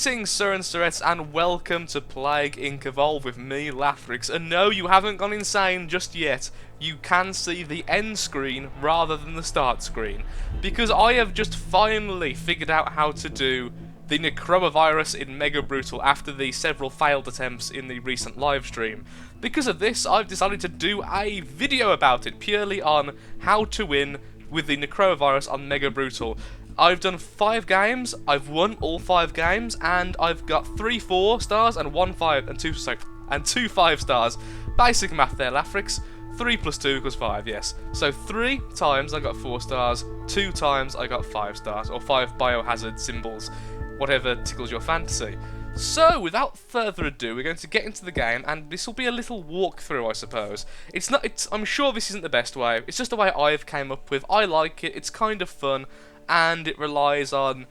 Greetings, Sir and Sirettes, and welcome to Plague Inc. Evolve with me, Lathrix. And no, you haven't gone insane just yet. You can see the end screen rather than the start screen, because I have just finally figured out how to do the Necroa virus in Mega Brutal after the several failed attempts in the recent live stream. Because of this, I've decided to do a video about it, purely on how to win with the Necroa virus on Mega Brutal. I've done 5 games, I've won all 5 games, and I've got 3 4 stars and 2 5 stars. Basic math there, Lathrix. 3 plus 2 equals 5, yes. So 3 times I got 4 stars, 2 times I got 5 stars, or 5 biohazard symbols, whatever tickles your fantasy. So, without further ado, we're going to get into the game, and this will be a little walkthrough, I suppose. I'm sure this isn't the best way, it's just the way I've came up with. I like it, it's kind of fun, and it relies on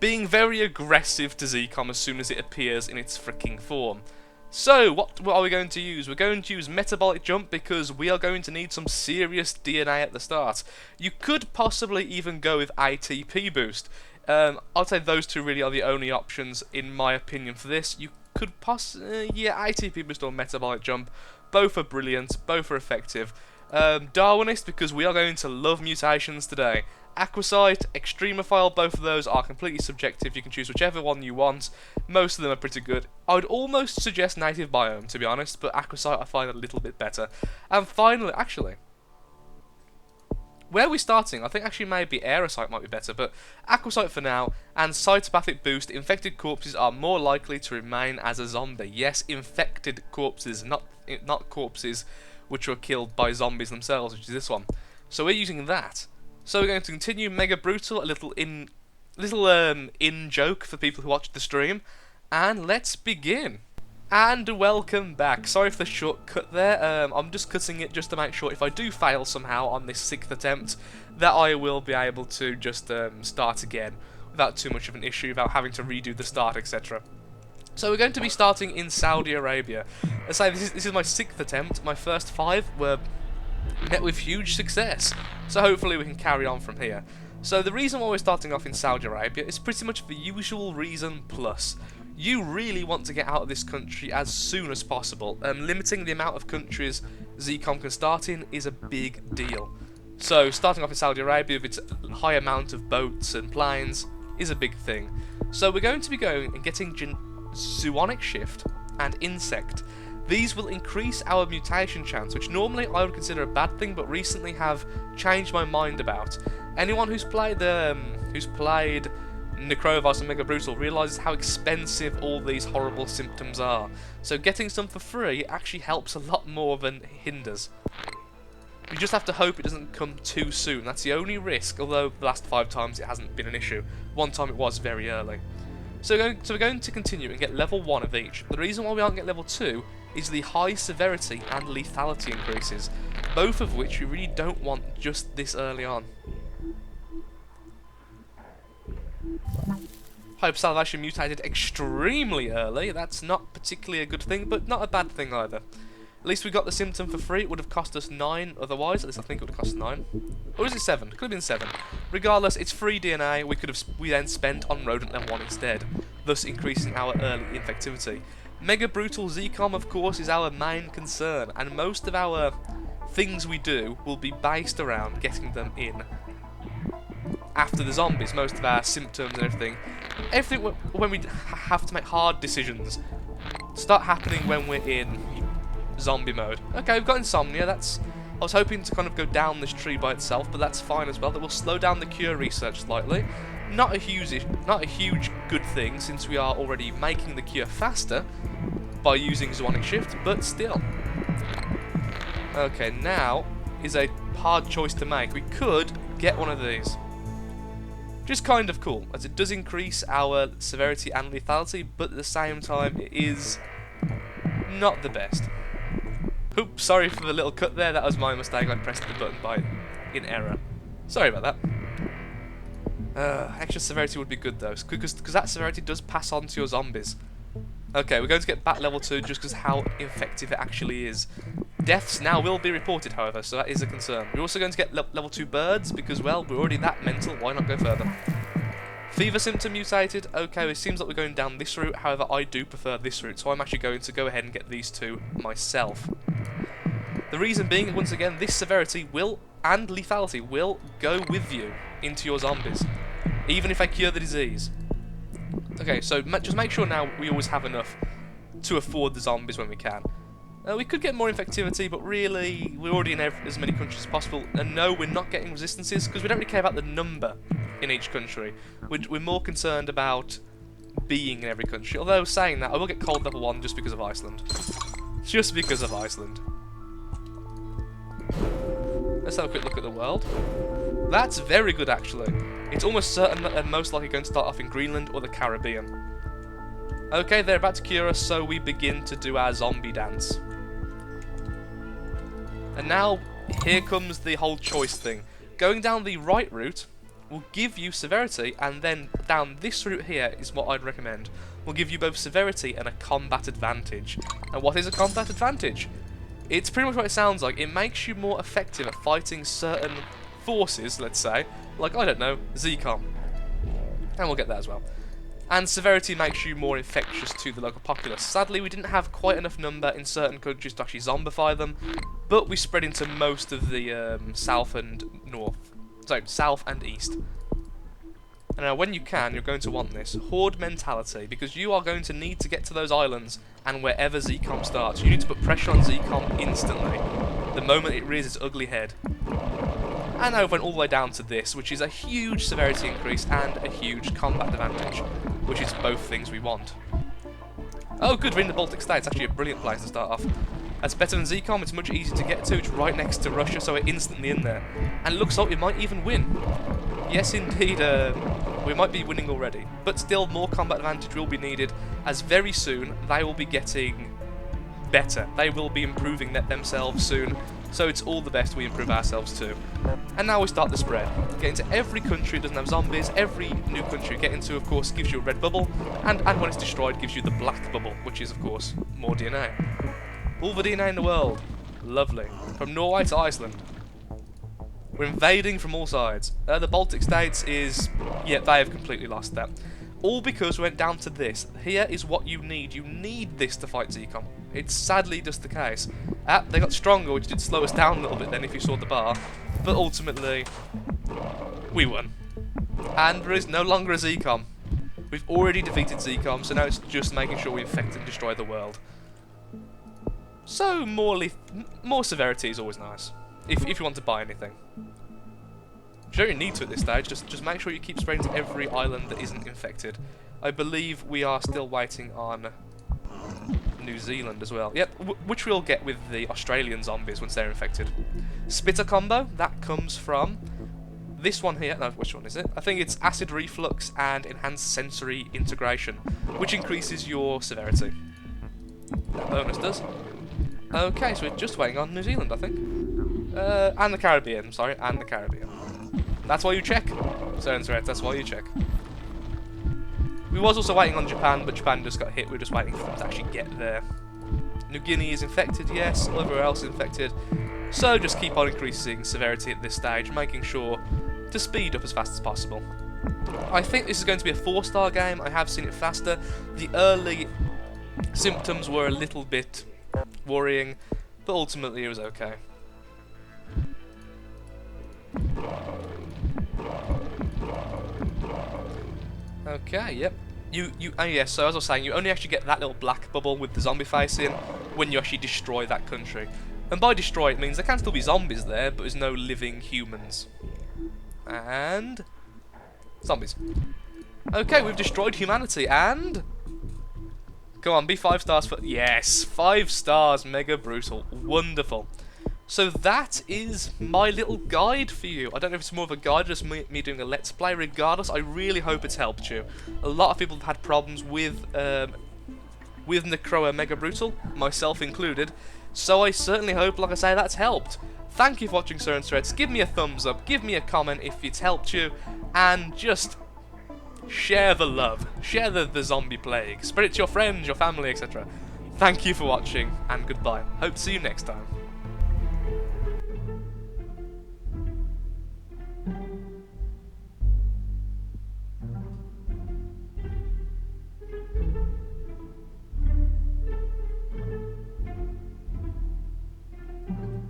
being very aggressive to Zcom as soon as it appears in its freaking form. So, what are we going to use? We're going to use Metabolic Jump because we are going to need some serious DNA at the start. You could possibly even go with ATP Boost. I'd say those two really are the only options, in my opinion, for this. You could ATP Boost or Metabolic Jump. Both are brilliant, both are effective. Darwinist, because we are going to love mutations today. Aquasite, Extremophile, both of those are completely subjective. You can choose whichever one you want. Most of them are pretty good. I would almost suggest Native Biome, to be honest, but Aquasite I find a little bit better. And finally, actually, where are we starting? I think actually maybe Aerosite might be better, but Aquasite for now, and Cytopathic Boost. Infected corpses are more likely to remain as a zombie. Yes, infected corpses, not corpses which were killed by zombies themselves, which is this one. So we're using that. So we're going to continue Mega Brutal, a little in joke for people who watch the stream, and let's begin. And welcome back. Sorry for the shortcut there. I'm just cutting it just to make sure if I do fail somehow on this 6th attempt, that I will be able to just start again without too much of an issue, without having to redo the start, etc. So we're going to be starting in Saudi Arabia. As I say, this is my 6th attempt. My first 5 were met with huge success, so hopefully we can carry on from here. So the reason why we're starting off in Saudi Arabia is pretty much the usual reason plus. You really want to get out of this country as soon as possible. Limiting the amount of countries Zcom can start in is a big deal. So starting off in Saudi Arabia with its high amount of boats and planes is a big thing. So we're going to be going and getting Zoonic Shift and Insect. These will increase our mutation chance, which normally I would consider a bad thing, but recently have changed my mind about. Anyone who's played Necroa and Mega Brutal realises how expensive all these horrible symptoms are. So getting some for free actually helps a lot more than hinders. You just have to hope it doesn't come too soon. That's the only risk, although the last 5 times it hasn't been an issue. One time it was very early. So we're going to continue and get level 1 of each. The reason why we aren't get level 2 is the high severity and lethality increases, both of which we really don't want just this early on. Hope Salvation mutated extremely early. That's not particularly a good thing, but not a bad thing either. At least we got the symptom for free. It would have cost us 9 otherwise. At least I think it would have cost 9. Or is it 7? Could have been 7. Regardless, it's free DNA. We then spent on Rodent level 1 instead, thus increasing our early infectivity. Mega Brutal Zcom, of course, is our main concern, and most of our things we do will be based around getting them in after the zombies. Most of our symptoms and everything when we have to make hard decisions, start happening when we're in zombie mode. Okay, we've got Insomnia. I was hoping to kind of go down this tree by itself, but that's fine as well. That will slow down the cure research slightly. Not a huge good thing, since we are already making the cure faster by using Zoonic Shift, but still. Okay, now is a hard choice to make. We could get one of these. Just kind of cool, as it does increase our severity and lethality, but at the same time it is not the best. Oops, sorry for the little cut there, that was my mistake. I pressed the button in error. Sorry about that. Extra severity would be good though, because that severity does pass on to your zombies. Okay, we're going to get back level 2 just because how effective it actually is. Deaths now will be reported, however, so that is a concern. We're also going to get level 2 birds because, well, we're already that mental, why not go further? Fever symptom mutated. Okay, it seems like we're going down this route. However, I do prefer this route, so I'm actually going to go ahead and get these two myself. The reason being, once again, this severity will, and lethality, will go with you into your zombies, even if I cure the disease. Okay, so just make sure now we always have enough to afford the zombies when we can. We could get more infectivity, but really, we're already in as many countries as possible. And no, we're not getting resistances, because we don't really care about the number in each country. We're more concerned about being in every country. Although, saying that, I will get cold level 1 just because of Iceland. Just because of Iceland. Let's have a quick look at the world. That's very good, actually. It's almost certain that they're most likely going to start off in Greenland or the Caribbean. Okay, they're about to cure us, so we begin to do our zombie dance. And now, here comes the whole choice thing. Going down the right route will give you severity, and then down this route here is what I'd recommend. Will give you both severity and a combat advantage. And what is a combat advantage? It's pretty much what it sounds like. It makes you more effective at fighting certain forces, let's say. Like, I don't know, ZCOM. And we'll get that as well. And severity makes you more infectious to the local populace. Sadly, we didn't have quite enough number in certain countries to actually zombify them, but we spread into most of the south and east. And now, when you can, you're going to want this horde mentality, because you are going to need to get to those islands and wherever ZCOM starts. You need to put pressure on ZCOM instantly, the moment it rears its ugly head. And I went all the way down to this, which is a huge severity increase and a huge combat advantage, which is both things we want. Oh good, we're in the Baltic States, actually a brilliant place to start off. That's better than ZCOM, it's much easier to get to, it's right next to Russia, so we're instantly in there. And it looks like we might even win. Yes indeed, we might be winning already, but still more combat advantage will be needed, as very soon they will be getting better. They will be improving themselves soon, so it's all the best we improve ourselves too. And now we start the spread. Get into every country that doesn't have zombies. Every new country you get into, of course, gives you a red bubble, and when it's destroyed, gives you the black bubble, which is, of course, more DNA. All the DNA in the world. Lovely. From Norway to Iceland. We're invading from all sides. The Baltic States is... yeah, they have completely lost that. All because we went down to this. Here is what you need. You need this to fight ZCOM. It's sadly just the case. They got stronger, which did slow us down a little bit then if you saw the bar. But ultimately, we won. And there is no longer a ZCOM. We've already defeated ZCOM, so now it's just making sure we infect and destroy the world. So more severity is always nice, if you want to buy anything. You don't really need to at this stage, just make sure you keep spraying to every island that isn't infected. I believe we are still waiting on New Zealand as well. Yep, which we'll get with the Australian zombies once they're infected. Spitter combo, that comes from this one here. No, which one is it? I think it's acid reflux and enhanced sensory integration, which increases your severity. That bonus does. Okay, so we're just waiting on New Zealand, I think. And the Caribbean, sorry, and the Caribbean. That's why you check. That's why you check. We was also waiting on Japan, but Japan just got hit. We're just waiting for them to actually get there. New Guinea is infected, yes. Everywhere else is infected. So just keep on increasing severity at this stage, making sure to speed up as fast as possible. I think this is going to be a 4-star game. I have seen it faster. The early symptoms were a little bit worrying, but ultimately it was okay. Okay, yep. Yes, so as I was saying, you only actually get that little black bubble with the zombie face in when you actually destroy that country. And by destroy it means there can still be zombies there, but there's no living humans. And... zombies. Okay, we've destroyed humanity, and... come on, be 5 stars for... yes, 5 stars, mega brutal, wonderful. So that is my little guide for you. I don't know if it's more of a guide or just me doing a let's play. Regardless, I really hope it's helped you. A lot of people have had problems with Necroa Mega Brutal, myself included. So I certainly hope, like I say, that's helped. Thank you for watching Certain Threads. Give me a thumbs up, give me a comment if it's helped you, and just share the love. Share the zombie plague. Spread it to your friends, your family, etc. Thank you for watching, and goodbye. Hope to see you next time.